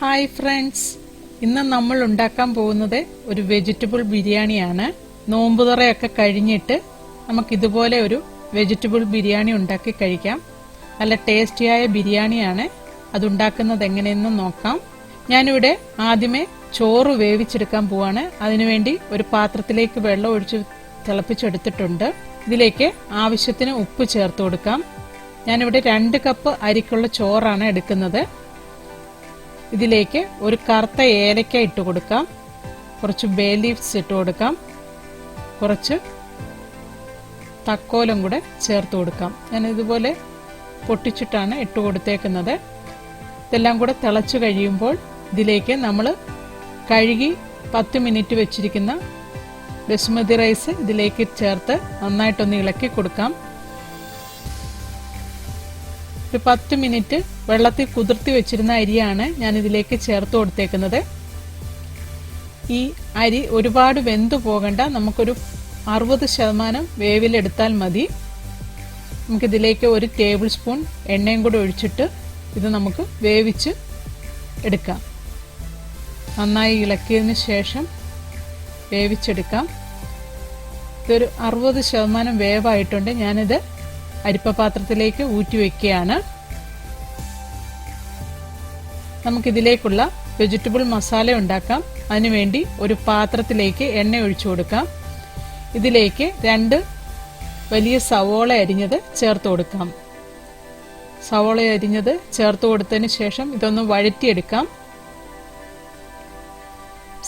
Hi friends, ഇന്ന് നമ്മൾ ഉണ്ടാക്കാൻ പോകുന്നത് ഒരു വെജിറ്റബിൾ ബിരിയാണിയാണ്. നോമ്പുതുറയൊക്കെ കഴിഞ്ഞിട്ട് നമുക്ക് ഇതുപോലെ ഒരു വെജിറ്റബിൾ ബിരിയാണി ഉണ്ടാക്കി കഴിക്കാം. നല്ല ടേസ്റ്റിയായ ബിരിയാണിയാണ്. അതുണ്ടാക്കുന്നത് എങ്ങനെയെന്ന് നോക്കാം. ഞാനിവിടെ ആദ്യമേ ചോറ് വേവിച്ചെടുക്കാൻ പോവാണ്. അതിനുവേണ്ടി ഒരു പാത്രത്തിലേക്ക് വെള്ളം ഒഴിച്ച് തിളപ്പിച്ചെടുത്തിട്ടുണ്ട്. ഇതിലേക്ക് ആവശ്യത്തിന് ഉപ്പ് ചേർത്ത് കൊടുക്കാം. ഞാനിവിടെ 2 കപ്പ് അരിക്കുള്ള ചോറാണ് എടുക്കുന്നത്. ഇതിലേക്ക് ഒരു കറുത്ത ഏലക്ക ഇട്ട് കൊടുക്കാം. കുറച്ച് ബേ ലീവ്സ് ഇട്ട് കൊടുക്കാം. കുറച്ച് തക്കോലം കൂടെ ചേർത്ത് കൊടുക്കാം. ഞാൻ ഇതുപോലെ പൊട്ടിച്ചിട്ടാണ് ഇട്ട് കൊടുത്തേക്കുന്നത്. ഇതെല്ലാം കൂടെ തിളച്ചു കഴിയുമ്പോൾ ഇതിലേക്ക് നമ്മൾ കഴുകി 10 മിനിറ്റ് വെച്ചിരിക്കുന്ന ബസുമതി റൈസ് ഇതിലേക്ക് ചേർത്ത് നന്നായിട്ടൊന്ന് ഇളക്കി കൊടുക്കാം. ഒരു 10 മിനിറ്റ് വെള്ളത്തിൽ കുതിർത്തി വെച്ചിരുന്ന അരിയാണ് ഞാൻ ഇതിലേക്ക് ചേർത്ത് കൊടുത്തേക്കുന്നത്. ഈ അരി ഒരുപാട് വെന്തു പോകണ്ട, നമുക്കൊരു 60% വേവിലെടുത്താൽ മതി. നമുക്കിതിലേക്ക് 1 ടേബിൾ സ്പൂൺ എണ്ണയും കൂടെ ഒഴിച്ചിട്ട് ഇത് നമുക്ക് വേവിച്ച് എടുക്കാം. നന്നായി ഇളക്കിയതിന് ശേഷം വേവിച്ചെടുക്കാം. ഇതൊരു 60% വേവായിട്ടുണ്ട്. ഞാനിത് അരിപ്പപാത്രത്തിലേക്ക് ഊറ്റി വയ്ക്കുകയാണ്. നമുക്കിതിലേക്കുള്ള വെജിറ്റബിൾ മസാല ഉണ്ടാക്കാം. അതിനുവേണ്ടി ഒരു പാത്രത്തിലേക്ക് എണ്ണ ഒഴിച്ചു കൊടുക്കാം. ഇതിലേക്ക് 2 വലിയ സവോള അരിഞ്ഞത് ചേർത്ത് കൊടുക്കാം. സവോള അരിഞ്ഞത് ചേർത്ത് കൊടുത്തതിന് ശേഷം ഇതൊന്ന് വഴറ്റിയെടുക്കാം.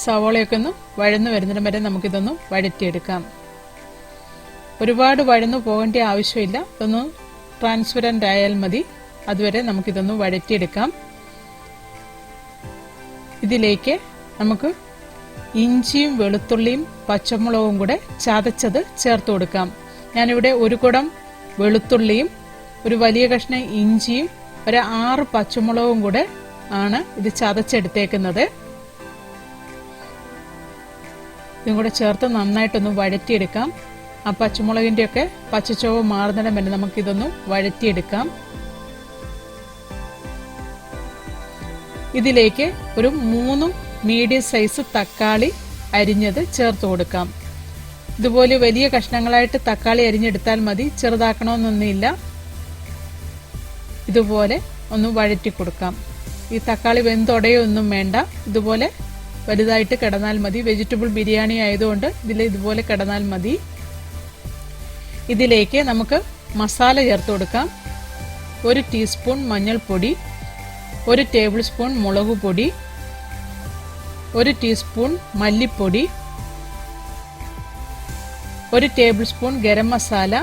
സവോളയൊക്കെ ഒന്ന് വഴന്നു വരുന്നിടം വരെ നമുക്കിതൊന്ന് വഴറ്റിയെടുക്കാം. ഒരുപാട് വഴന്നു പോകേണ്ട ആവശ്യമില്ല, ഇതൊന്ന് ട്രാൻസ്പെറന്റ് ആയാൽ മതി. അതുവരെ നമുക്കിതൊന്ന് വഴറ്റിയെടുക്കാം. ഇതിലേക്ക് നമുക്ക് ഇഞ്ചിയും വെളുത്തുള്ളിയും പച്ചമുളകും കൂടെ ചതച്ചത് ചേർത്ത് കൊടുക്കാം. ഞാനിവിടെ 1 കുടം വെളുത്തുള്ളിയും ഒരു വലിയ കഷ്ണം ഇഞ്ചിയും ഒരു 6 പച്ചമുളകും കൂടെ ആണ് ഇത് ചതച്ചെടുത്തേക്കുന്നത്. ഇതും കൂടെ ചേർത്ത് നന്നായിട്ടൊന്ന് വഴറ്റിയെടുക്കാം. ആ പച്ചമുളകിന്റെ ഒക്കെ പച്ചച്ചുവ മാറുന്നിടം വരെ നമുക്കിതൊന്ന് വഴറ്റിയെടുക്കാം. ഇതിലേക്ക് ഒരു 3 മീഡിയം സൈസ് തക്കാളി അരിഞ്ഞത് ചേർത്ത് കൊടുക്കാം. ഇതുപോലെ വലിയ കഷ്ണങ്ങളായിട്ട് തക്കാളി അരിഞ്ഞെടുത്താൽ മതി, ചെറുതാക്കണമെന്നൊന്നുമില്ല. ഇതുപോലെ ഒന്ന് വഴറ്റി കൊടുക്കാം. ഈ തക്കാളി വെന്തൊടയൊന്നും വേണ്ട, ഇതുപോലെ വലുതായിട്ട് കിടന്നാൽ മതി. വെജിറ്റബിൾ ബിരിയാണി ആയതുകൊണ്ട് ഇതിൽ ഇതുപോലെ കിടന്നാൽ മതി. ഇതിലേക്ക് നമുക്ക് മസാല ചേർത്ത് കൊടുക്കാം. 1 ടീസ്പൂൺ മഞ്ഞൾപ്പൊടി, 1 ടേബിൾ സ്പൂൺ മുളക് പൊടി, 1 ടീസ്പൂൺ മല്ലിപ്പൊടി, 1 tablespoon garam masala,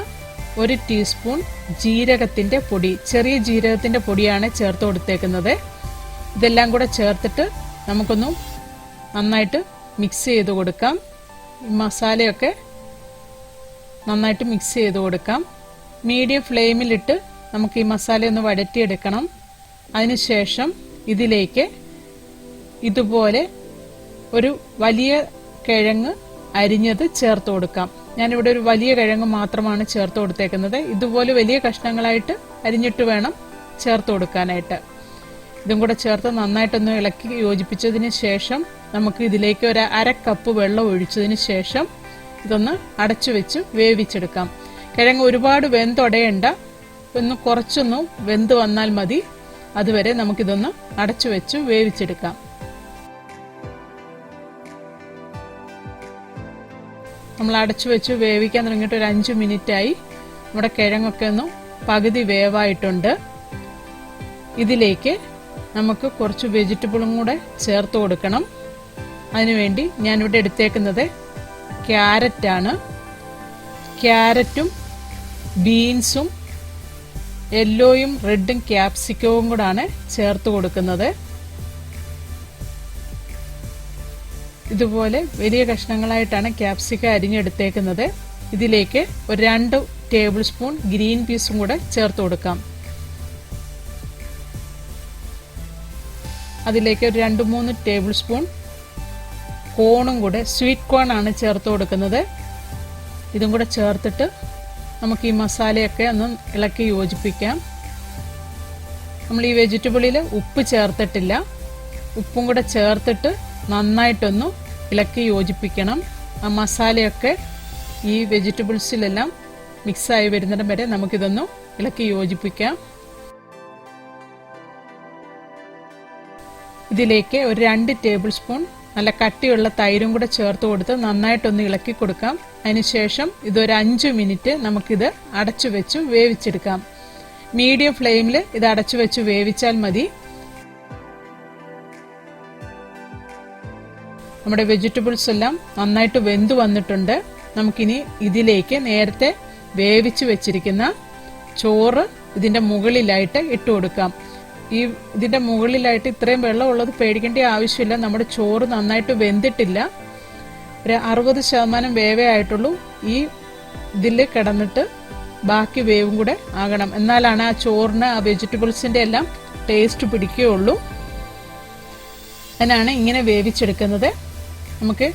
1 teaspoon ജീരകത്തിന്റെ പൊടി, ചെറിയ ജീരകത്തിന്റെ പൊടിയാണ് ചേർത്ത് കൊടുത്തേക്കുന്നത്. ഇതെല്ലാം കൂടെ ചേർത്തിട്ട് നമുക്കൊന്ന് നന്നായിട്ട് മിക്സ് ചെയ്ത് കൊടുക്കാം. മസാലയൊക്കെ നന്നായിട്ട് മിക്സ് ചെയ്ത് കൊടുക്കാം. മീഡിയം ഫ്ലെയിമിലിട്ട് നമുക്ക് ഈ മസാല ഒന്ന് വഴറ്റിയെടുക്കണം. അതിനുശേഷം ഇതിലേക്ക് ഇതുപോലെ ഒരു വലിയ കിഴങ്ങ് അരിഞ്ഞത് ചേർത്ത് കൊടുക്കാം. ഞാനിവിടെ ഒരു വലിയ കിഴങ്ങ് മാത്രമാണ് ചേർത്ത് കൊടുത്തേക്കുന്നത്. ഇതുപോലെ വലിയ കഷ്ണങ്ങളായിട്ട് അരിഞ്ഞിട്ട് വേണം ചേർത്ത് കൊടുക്കാനായിട്ട്. ഇതും കൂടെ ചേർത്ത് നന്നായിട്ടൊന്ന് ഇളക്കി യോജിപ്പിച്ചതിന് ശേഷം നമുക്ക് ഇതിലേക്ക് ഒരു 1/2 കപ്പ് വെള്ളം ഒഴിച്ചതിന് ശേഷം ഇതൊന്ന് അടച്ചു വെച്ച് വേവിച്ചെടുക്കാം. കിഴങ്ങ് ഒരുപാട് വെന്തൊടയണ്ട, ഒന്ന് കുറച്ചൊന്ന് വെന്ത് വന്നാൽ മതി. അതുവരെ നമുക്കിതൊന്ന് അടച്ചു വെച്ച് വേവിച്ചെടുക്കാം. നമ്മൾ അടച്ചു വെച്ച് വേവിക്കാൻ തുടങ്ങിയിട്ട് ഒരു 5 മിനിറ്റായി. നമ്മുടെ കിഴങ്ങൊക്കെ ഒന്ന് പകുതി വേവായിട്ടുണ്ട്. ഇതിലേക്ക് നമുക്ക് കുറച്ച് വെജിറ്റബിളും കൂടെ ചേർത്ത് കൊടുക്കണം. അതിനുവേണ്ടി ഞാനിവിടെ എടുത്തേക്കുന്നത് ക്യാരറ്റാണ്. ക്യാരറ്റും ബീൻസും യെല്ലോയും റെഡും ക്യാപ്സിക്കവും കൂടാണ് ചേർത്ത് കൊടുക്കുന്നത്. ഇതുപോലെ വലിയ കഷ്ണങ്ങളായിട്ടാണ് ക്യാപ്സിക്കം അരിഞ്ഞെടുത്തേക്കുന്നത്. ഇതിലേക്ക് ഒരു 2 ടേബിൾ സ്പൂൺ ഗ്രീൻ പീസും കൂടെ ചേർത്ത് കൊടുക്കാം. അതിലേക്ക് ഒരു 2-3 ടേബിൾ സ്പൂൺ കോണും കൂടെ, സ്വീറ്റ് കോൺ ആണ് ചേർത്ത് കൊടുക്കുന്നത്. ഇതും കൂടെ ചേർത്തിട്ട് നമുക്ക് ഈ മസാലയൊക്കെ ഒന്ന് ഇളക്കി യോജിപ്പിക്കാം. നമ്മൾ ഈ വെജിറ്റബിളിൽ ഉപ്പ് ചേർത്തിട്ടില്ല, ഉപ്പും കൂടെ ചേർത്തിട്ട് നന്നായിട്ടൊന്ന് ഇളക്കി യോജിപ്പിക്കണം. ആ മസാലയൊക്കെ ഈ വെജിറ്റബിൾസിലെല്ലാം മിക്സായി വരുന്നിടം വരെ നമുക്കിതൊന്ന് ഇളക്കി യോജിപ്പിക്കാം. ഇതിലേക്ക് ഒരു 2 ടേബിൾ സ്പൂൺ നല്ല കട്ടിയുള്ള തൈരും കൂടെ ചേർത്ത് കൊടുത്ത് നന്നായിട്ടൊന്ന് ഇളക്കി കൊടുക്കാം. അതിനുശേഷം ഇതൊരു 5 മിനിറ്റ് നമുക്കിത് അടച്ചു വെച്ച് വേവിച്ചെടുക്കാം. മീഡിയം ഫ്ലെയിമിൽ ഇത് അടച്ചു വെച്ച് വേവിച്ചാൽ മതി. നമ്മുടെ വെജിറ്റബിൾസ് എല്ലാം നന്നായിട്ട് വെന്തു വന്നിട്ടുണ്ട്. നമുക്കിനി ഇതിലേക്ക് നേരത്തെ വേവിച്ച് വെച്ചിരിക്കുന്ന ചോറ് ഇതിന്റെ മുകളിലായിട്ട് ഇട്ട് കൊടുക്കാം. ഇതിന്റെ മുകളിലായിട്ട് ഇത്രയും വെള്ളം ഉള്ളത് പേടിക്കേണ്ട ആവശ്യമില്ല. നമ്മുടെ ചോറ് നന്നായിട്ട് വെന്തിട്ടില്ല, ഒരു 60% വേവേ ആയിട്ടുള്ളൂ. ഈ ഇതിൽ കിടന്നിട്ട് ബാക്കി വേവും കൂടെ ആകണം, എന്നാലാണ് ആ ചോറിന് ആ വെജിറ്റബിൾസിന്റെ എല്ലാം ടേസ്റ്റ് പിടിക്കുകയുള്ളൂ. അതിനാണ് ഇങ്ങനെ വേവിച്ചെടുക്കുന്നത്. നമുക്ക്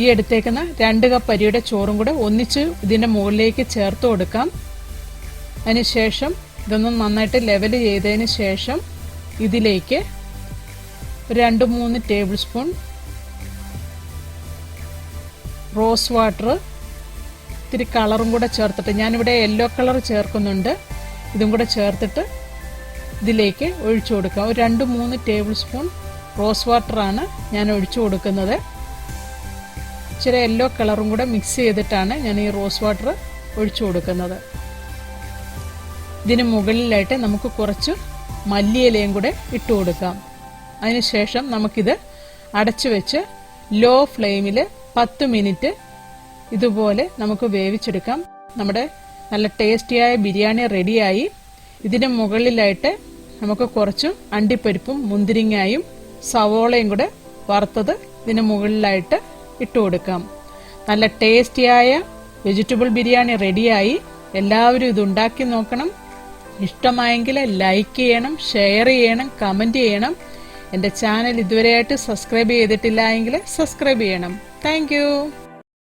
ഈ എടുത്തേക്കുന്ന 2 കപ്പ് അരിയുടെ ചോറും കൂടെ ഒന്നിച്ച് ഇതിന്റെ മുകളിലേക്ക് ചേർത്ത് കൊടുക്കാം. അതിനുശേഷം ഇതൊന്നും നന്നായിട്ട് ലെവൽ ചെയ്തതിന് ശേഷം ഇതിലേക്ക് 2-3 ടേബിൾ സ്പൂൺ റോസ് വാട്ടർ, ഇത്തിരി കളറും കൂടെ ചേർത്തിട്ട്, ഞാനിവിടെ യെല്ലോ കളർ ചേർക്കുന്നുണ്ട്, ഇതും കൂടെ ചേർത്തിട്ട് ഇതിലേക്ക് ഒഴിച്ചു കൊടുക്കാം. ഒരു 2-3 ടേബിൾ സ്പൂൺ റോസ് വാട്ടറാണ് ഞാൻ ഒഴിച്ചു കൊടുക്കുന്നത്. ഇച്ചിരി യെല്ലോ കളറും കൂടെ മിക്സ് ചെയ്തിട്ടാണ് ഞാൻ ഈ റോസ് വാട്ടർ ഒഴിച്ചു കൊടുക്കുന്നത്. ഇതിന് മുകളിലായിട്ട് നമുക്ക് കുറച്ച് മല്ലിയിലയും കൂടെ ഇട്ട് കൊടുക്കാം. അതിനുശേഷം നമുക്കിത് അടച്ചു വെച്ച് ലോ ഫ്ലെയിമിൽ 10 മിനിറ്റ് ഇതുപോലെ നമുക്ക് വേവിച്ചെടുക്കാം. നമ്മുടെ നല്ല ടേസ്റ്റിയായ ബിരിയാണി റെഡിയായി. ഇതിന് മുകളിലായിട്ട് നമുക്ക് കുറച്ച് അണ്ടിപ്പരിപ്പും മുന്തിരിങ്ങായും സവോളയും കൂടെ വറുത്തത് ഇതിന് മുകളിലായിട്ട് ഇട്ട് കൊടുക്കാം. നല്ല ടേസ്റ്റിയായ വെജിറ്റബിൾ ബിരിയാണി റെഡിയായി. എല്ലാവരും ഇത് ഉണ്ടാക്കി നോക്കണം. ഇഷ്ടമായെങ്കിൽ ലൈക്ക് ചെയ്യണം, ഷെയർ ചെയ്യണം, കമന്റ് ചെയ്യണം. എൻ്റെ ചാനൽ ഇതുവരെയായിട്ട് സബ്സ്ക്രൈബ് ചെയ്തിട്ടില്ല എങ്കിൽ സബ്സ്ക്രൈബ് ചെയ്യണം. താങ്ക്